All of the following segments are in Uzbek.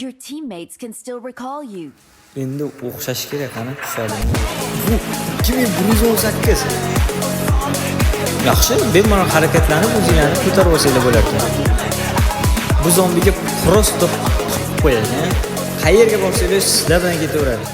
Your teammates can still recall you. Endi o'xshash kerak, qani tushadi. Bu 2118. Yaxshi, bemalol harakatlanib o'zinglarni ko'tarib olsanglar bo'lar ekan. Bu zombiga prosto qo'ying. Qayerga borsangiz sizlar bilan ketaveradi.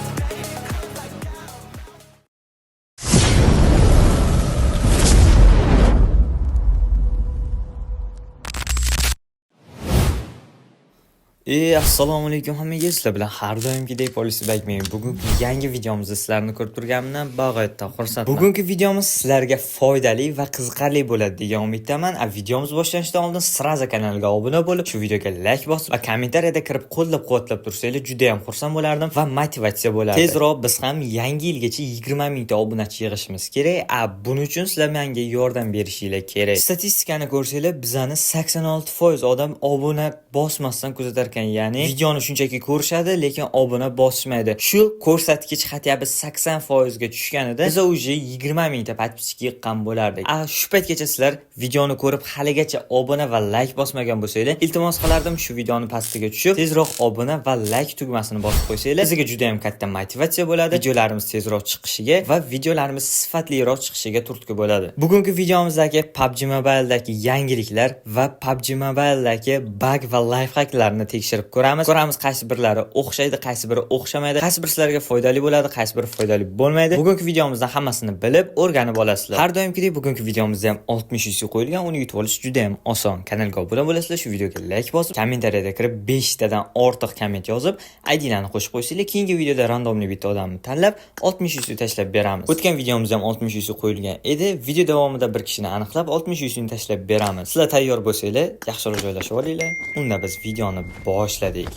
Assalomu alaykum hammaga. Sizlar bilan har doimgidek Policy Bagman. Bugungi yangi videomizda sizlarni ko'rib turganimdan bag'oyatda xursandman. Bugungi videomiz sizlarga foydali va qiziqarli bo'ladi degan umiddaman. Videomiz boshlanishidan oldin siraza kanalga obuna bo'lib, shu videoga like bosib va kommentariyada kirib qo'llab-quvvatlab tursanglar juda ham xursand bo'lardim va motivatsiya bo'lardi. Tezroq biz ham yangi yilgacha 20 mingta obunachi yig'ishimiz kerak. Buning uchun sizlar menga yordam berishingiz kerak. Statistikani ko'rsanglar, bizani 86% odam obuna bosmasdan kuzatar. Ya'ni videoni shunchaki ko'rishadi, lekin obuna bosmaydi. Shu ko'rsatkich xatyabi 80% ga tushganida biz уже 20 mingta podpischka yiqqan bo'lardik. Shu paytgacha sizlar videoni ko'rib haligacha obuna va like bosmagan bo'lsanglar, iltimos qilardim shu videoni pastiga tushib, tezroq obuna va like tugmasini bosib qo'ysanglar, bizga juda ham katta motivatsiya bo'ladi. Videolarimiz tezroq chiqishiga va videolarimiz sifatliroq chiqishiga turtki bo'ladi. Bugungi videomizdagi PUBG Mobile'dagi yangiliklar va PUBG Mobile'dagi bug va lifehacklarni tekshirib ko'ramiz. Qaysi birlari o'xshaydi, qaysi biri o'xshamaydi, qaysi bir sizlarga foydali bo'ladi, qaysi biri foydali bo'lmaydi. Bugungi videomizda hammasini bilib, o'rganib olasizlar. Har doimgidek bugungi videomizda ham 60 UC qo'yilgan, uni yutib olish juda ham oson. Kanalga obuna bo'lasizlar, shu videoga like bosib, kommentariyada kirib 5 tadan ortiq komment yozib, ID'larni qo'shib qo'ysanglar, keyingi videoda randomli bitta odamni tanlab 60 UC tashlab beramiz. O'tgan videomizda ham 60 UC qo'yilgan edi. Video davomida bir kishini aniqlab 60 UC ni tashlab beramiz. Sizlar tayyor bo'lsanglar, yaxshiroq joylashib olinglar. Unda biz videoni boshladik.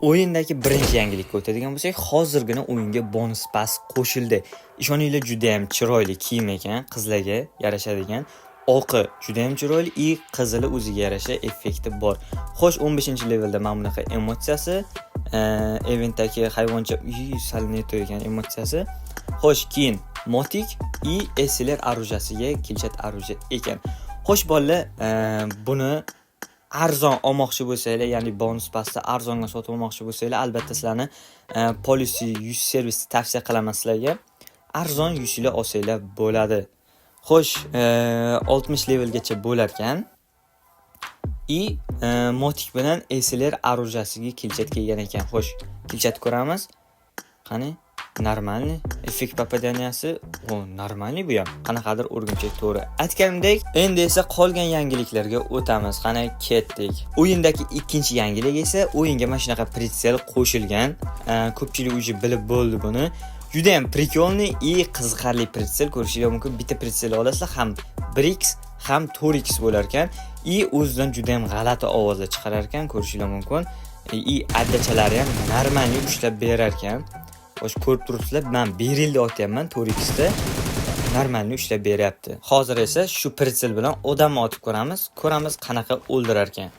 O'yindagi birinchi yangilikka o'tadigan bo'lsak, hozirgina o'yinga bonus pass qo'shildi. Ishoninglar, juda ham chiroyli kiyim ekan, qizlarga yarashadigan. Oqi juda ham chiroyli, qizili o'ziga yarasha effekti bor. Xo'sh, 15-levelda mana bunaqa emotsiyasi, eventdagi hayvoncha salneto ekan emotsiyasi. Xo'sh, keyin motik SLR orujasiga kilchat oruja ekan. Xo'sh bolalar, buni arzon olmoqchi bo'lsanglar, ya'ni bonus passni arzonga sotib olmoqchi bo'lsanglar, albatta sizlarni Policy 100 servis tavsiya qilaman sizlarga. Arzon 100 lar olsanglar bo'ladi. Xo'sh, 60 levelgacha bo'lar ekan. Motik bilan SLR orujasiga kilchat kelgan ekan. Xo'sh, kilchat ko'ramiz. Qani? Normalniy. Effekt popadaniyasi, normalniy bu ham. Qanaqadir o'rgimchak to'g'ri. Aytganimdek, endi esa qolgan yangiliklarga o'tamiz. Qani ketdik. O'yindagi ikkinchi yangilik esa o'yinga mana shunaqa pritsel qo'shilgan. Ko'pchilik уже bilib bo'ldi buni. Juda ham prikolniy, qiziqarli pritsel ko'rishingiz mumkin. Bitta pritsel olasizlar, ham 1x ham 4x bo'lar ekan. O'zidan juda ham g'alati ovozlar chiqarar ekan, ko'rishingiz mumkin. Addachalari ham normalniy ushlab berar ekan. Xo'sh, ko'rib turibsizlar, men berildi otyapman 4x da. Normalni ushlab beryapti. Hozir esa shu pritsel bilan odamni otib ko'ramiz qanaqa o'ldirar ekan.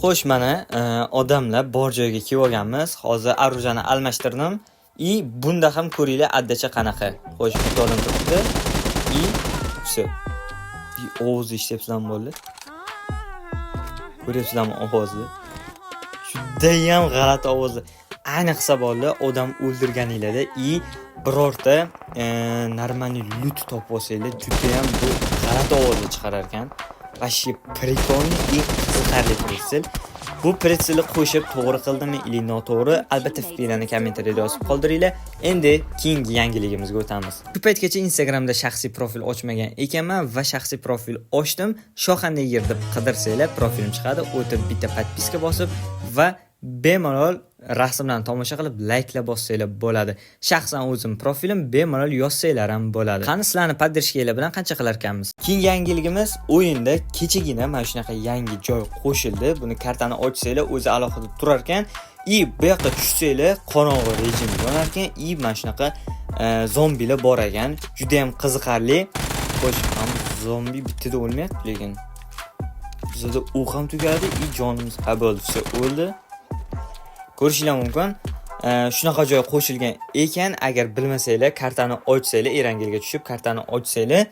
Xo'sh, mana odamlar bor joyga kelib olganmiz. Hozir orujani almashtirdim. Bunda ham ko'ringlar addacha qanaqa. Xo'sh, to'g'ri turibdi. Все. Ovozni eshityapsizlarmi bo'ldi? Ko'ryapsizlarmi ovozni? Juda ham g'alati ovozlar. Ayniqsa bolalar, odam o'ldirganinglarda birorta normalniy loot topib olsanglar, juda ham bu g'alati ovozlar chiqarar ekan. Vashi prikolniy, qiziqarli pritsel. Bu pritselni qo'shib to'g'ri qildimmi yoki noto'g'ri? Albatta fikrlarni kommentariyada yozib qoldiringlar. Endi keyingi yangiligimizga o'tamiz. Shu paytgacha Instagramda shaxsiy profil ochmagan ekanman va shaxsiy profil ochdim. Shoxanday yerda qidirsanglar profilim chiqadi. O'tib bitta podpiska bosib va bemalol rasmlarni tomosha qilib like'la bossanglar bo'ladi. Shaxsan o'zim profilim bemalol yozsanglar ham bo'ladi. Qani sizlarni poddershkanglar bilan qancha qilar ekanmiz? Keyingi yangiligimiz o'yinda kechagina mana shunaqa yangi joy qo'shildi. Buni kartani ochsanglar o'zi alohida turar ekan. Bu yoqqa tushsanglar qorong'u rejim yonar ekan. Mana shunaqa zombilar bor ekan. Juda ham qiziqarli. Xo'sh, ham zombi bittada o'lmayapti, lekin bizda o'q ham tugadi, jonimiz bo'ldi, o'ldi. Ko'rishingiz mumkin. Shunaqa joy qo'shilgan ekan. Agar bilmasanglar, kartani ochsanglar, Erangilga tushib kartani ochsanglar,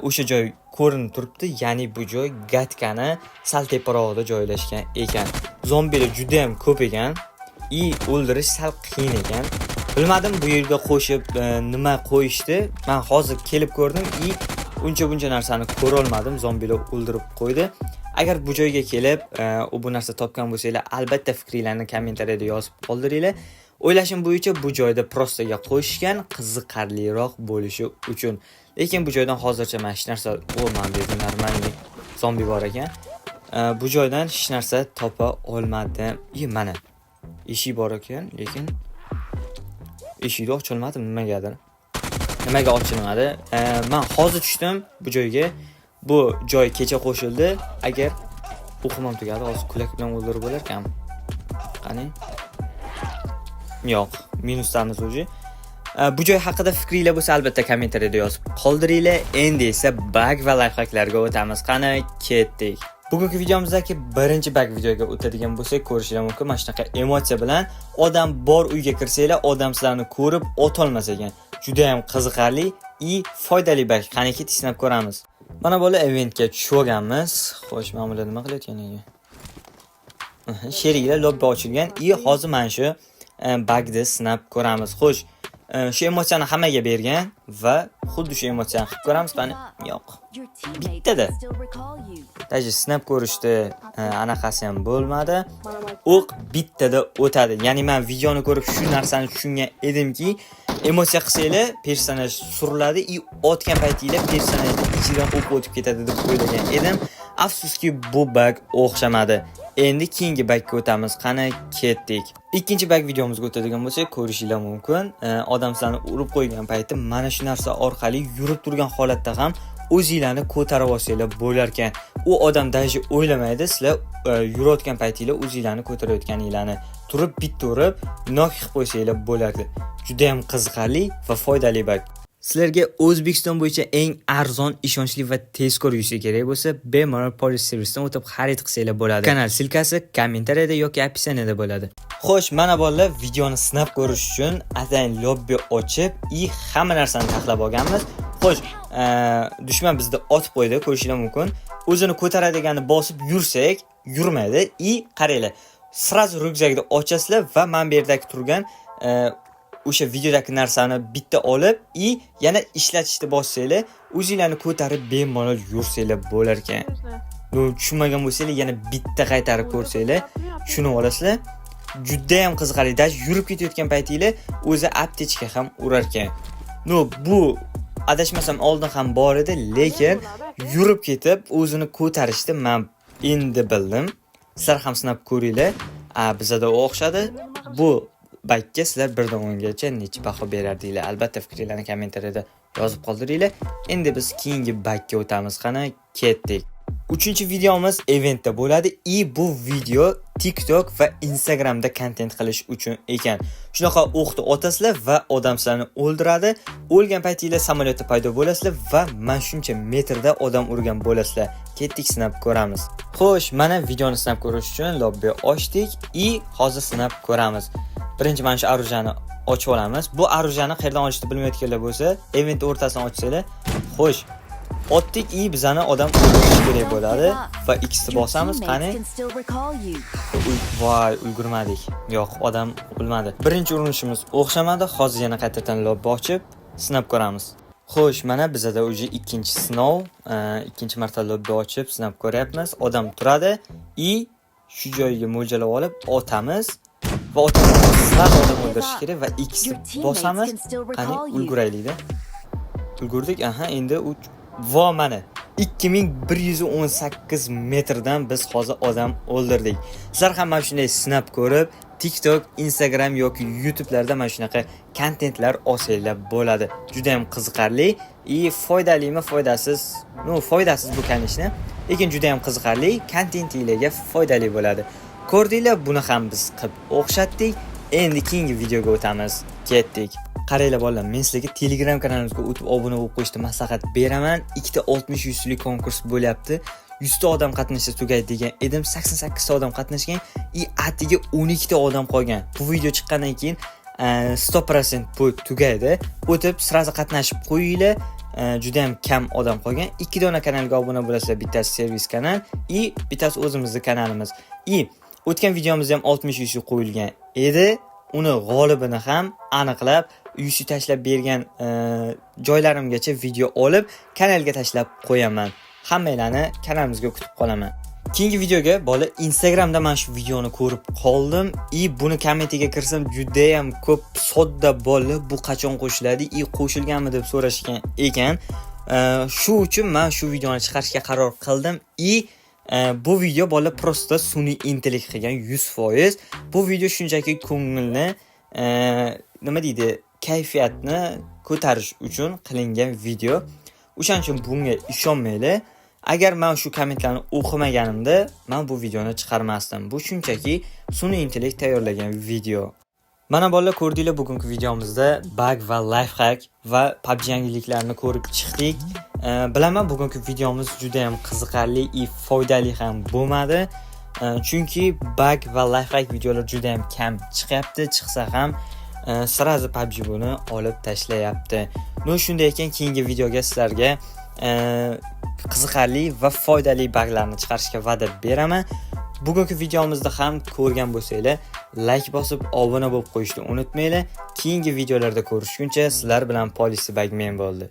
o'sha joy ko'rinib turibdi, ya'ni bu joy gatkani sal teparoqda joylashgan ekan. Zombilar juda ham ko'p ekan, o'ldirish sal qiyin ekan. Bilmadim bu yerga qo'shib nima qo'yishdi. Men hozir kelib ko'rdim, uncha narsani ko'ra olmadim, zombilar o'ldirib qo'ydi. Agar bu joyga kelib, bu narsa topgan bo'lsanglar, albatta fikringizni kommentariyada yozib qoldiringlar. O'ylashim bo'yicha bu joyda prostaga qo'yishgan qiziqarliroq bo'lishi uchun. Lekin bu joydan hozircha men hech narsa olmadim, normalniy zombi bor ekan. Bu joydan hech narsa topa olmadim. Mana eshik bor ekan, lekin eshikni ochilmadi nimagadir. Nimaga ochilmadi? Men hozir tushdim bu joyga. Bu joy kecha qo'shildi. Agar o'qimam tugadi, hozir kulak bilan o'ldirib bo'lar ekan. Qani? Yo'q, minusdamiz o'zi. Bu joy haqida fikringiz bo'lsa albatta kommentariyada yozib qoldiringlar. Endi esa bug va lifehacklarga o'tamiz. Qani, ketdik. Bugungi videomizdagi birinchi bug videoga o'tadigan bo'lsak, ko'rishingiz mumkin. Mana shunaqa emotsiya bilan odam bor uyga kirsanglar, odam sizlarni ko'rib o'tolmas ekan. Juda ham qiziqarli, foydali bug. Qani ketib sinab ko'ramiz. Mana bu eventga tushganmiz. Xo'sh, men bular nima qilyapti yana? Sheriklar lobbi ochilgan. Hozir mana shu bugni sinab ko'ramiz. Xo'sh, shu emotsiyani hammaga bergan va xuddi shu emotsiyani qilib ko'ramiz. Qani? Yo'q. Bittada. Даже sinab ko'rishdi, anaqasi ham bo'lmadi. O'q bittada o'tadi. Ya'ni men videoni ko'rib shu narsani tushungan edimki, emotsiya qilsanglar personaj suriladi, otgan paytinglar personajning ichidan o'q o'tib ketadi deb o'ylagan edim. Afsuski bu bug o'xshamadi. Endi keyingi bugga o'tamiz. Qani, ketdik. Ikkinchi bug videomizga o'tadigan bo'lsak, ko'rishingiz mumkin. Odam sizlarni urib qo'ygan payti mana shu narsa orqali yurib turgan holatda ham o'zingizlarni ko'tarib olsanglar bo'lar ekan. U odam daji o'ylamaydi, sizlar yurayotgan paytinglar o'zingizlarni ko'tarayotganinglarni turib bitta urib nok qilib qo'ysanglar bo'lardi. Juda ham qiziqarli va foydali bug. Sizlarga O'zbekiston bo'yicha eng arzon, ishonchli va tezkor uysi kerak bo'lsa, bemalol Police Service'dan o'tib xarid qilsanglar bo'ladi. Kanal silkasi kommentariyada yoki opsiyaniyada bo'ladi. Xo'sh, mana bolalar, videoni sinab ko'rish uchun atayin lobbi ochib, hamma narsani taxlab olganmiz. Xo'sh, dushman bizni otib qo'ydi, ko'rishingiz mumkin. O'zini ko'taradigani bosib yursak, yurmaydi. Qaranglar. Sraz ryukzakni ochasizlar va men bu yerdagi turgan o'sha videodagi narsani bitta olib, yana ishlatishni bossanglar, o'zingizlarni ko'tarib bemalol yursanglar bo'lar ekan. Tushunmagan bo'lsanglar, yana bitta qaytarib ko'rsanglar, tushunib olasizlar. Juda ham qiziqarli. Dash yurib ketayotgan paytinglar o'zi aptechka ham urar ekan. Bu adashmasam oldin ham bor edi, lekin yurib ketib o'zini ko'tarishni men endi bildim. Sizlar ham sinab ko'ringlar. Bizda o'xshadi. Bu bugga sizlar 1dan 10 gacha necha baho berardinglar? Albatta fikringizni kommentariyada yozib qoldiringlar. Endi biz keyingi bugga o'tamiz. Qani, ketdik. 3-videomiz eventda bo'ladi. Bu video TikTok va Instagramda kontent qilish uchun ekan. Shunaqa o'qni otasizlar va odam sizlarni o'ldiradi. O'lgan paytingizda samolyotda paydo bo'lasizlar va mana shuncha metrda odam urgan bo'lasizlar. Ketdik, sinab ko'ramiz. Xo'sh, mana videoni sinab ko'rish uchun lobbi ochdik. Hozir sinab ko'ramiz. Birinchi mana shu orujani ochib olamiz. Bu orujani qayerdan olishni bilmayotganlar bo'lsa, event o'rtasidan ochsanglar, xo'sh, otdik, bizani odam o'ldirish kerak bo'ladi va X'ni bosamiz. Qani? Voy, ulgurmadik. Yo'q, odam o'lmadi. Birinchi urinishimiz o'xshamadi. Hozir yana qaytadan lobbi ochib sinab ko'ramiz. Xo'sh, mana bizda o'zi ikkinchi sinov, ikkinchi marta lobbi ochib sinab ko'ryapmiz. Odam turadi, shu joyga mo'ljallab olib otamiz. Va otamiz odam o'ldirish kerak va X'ni bosamiz. Qani, ulguraylik-da. Ulgurdik. Endi mana 2118 metrdan biz hozir odam o'ldirdik. Sizlar ham mana shunday sinab ko'rib, TikTok, Instagram yoki YouTube'larda mana shunaqa kontentlar olsanglar bo'ladi. Juda ham qiziqarli, foydalimi, foydasiz? Foydasiz bu kanalni, lekin juda ham qiziqarli, kontentingizga foydali bo'ladi. Ko'rdinglar, buni ham biz qilib o'xshatdik. Endi keyingi videoga o'tamiz. Ketdik. Qaranglar bolalar, men sizlarga Telegram kanalimizga o'tib obuna bo'lib qo'yishni maslahat beraman. 2 60 100lik konkurs bo'lyapti. 100 ta odam qatnashsa tugaydi degan edim. 88 ta odam qatnashgan, atiga 12 ta odam qolgan. Bu video chiqqandan keyin 100% bu tugaydi. O'tib sirazi qatnashib qo'yinglar. juda ham kam odam qolgan. 2 dona kanalga obuna bo'lasizlar. Bittasi servis kanal, bittasi o'zimizning kanalimiz. O'tgan videomizda ham 60 UC qo'yilgan edi. Uni g'olibini ham aniqlab, UC tashlab bergan joylarimgacha video olib, kanalga tashlab qo'yaman. Hammalarni kanalimizga kutib qolaman. Keyingi videoga bola Instagramda men shu videoni ko'rib qoldim. Buni kommentiga kirsam juda ham ko'p sodda bola bu qachon qo'shiladi, qo'shilganmi deb so'rashgan ekan. Shu uchun men shu videoni chiqarishga qaror qildim. Bu video bola prosta sun'iy intellekt qilgan 100%. Bu video shunchaki ko'ngilni nima deydi, kayfiyatni ko'tarish uchun qilingan video. O'shaning uchun bunga ishonmanglar. Agar men shu kommentlarni o'qimaganimda, men bu videoni chiqarmasdim. Bu shunchaki sun'iy intellekt tayyorlagan video. Mana bolalar, ko'rdinglar, bugungi videomizda bug va life hack va PUBG yangiliklarini ko'rib chiqdik. Bilaman, bugungi videomiz juda ham qiziqarli va foydali ham bo'lmadi. Chunki bug va life hack videolar juda ham kam chiqyapti. Chiqsa ham sirazi PUBG buni olib tashlayapti. Shunday ekan, keyingi videoga sizlarga qiziqarli va foydali buglarni chiqarishga va'da beraman. Bugungi videomizda ham ko'rgan bo'lsanglar, like bosib, obuna bo'lib qo'yishni unutmanglar. Keyingi videolarda ko'rishguncha sizlar bilan Policy Bagman bo'ldi.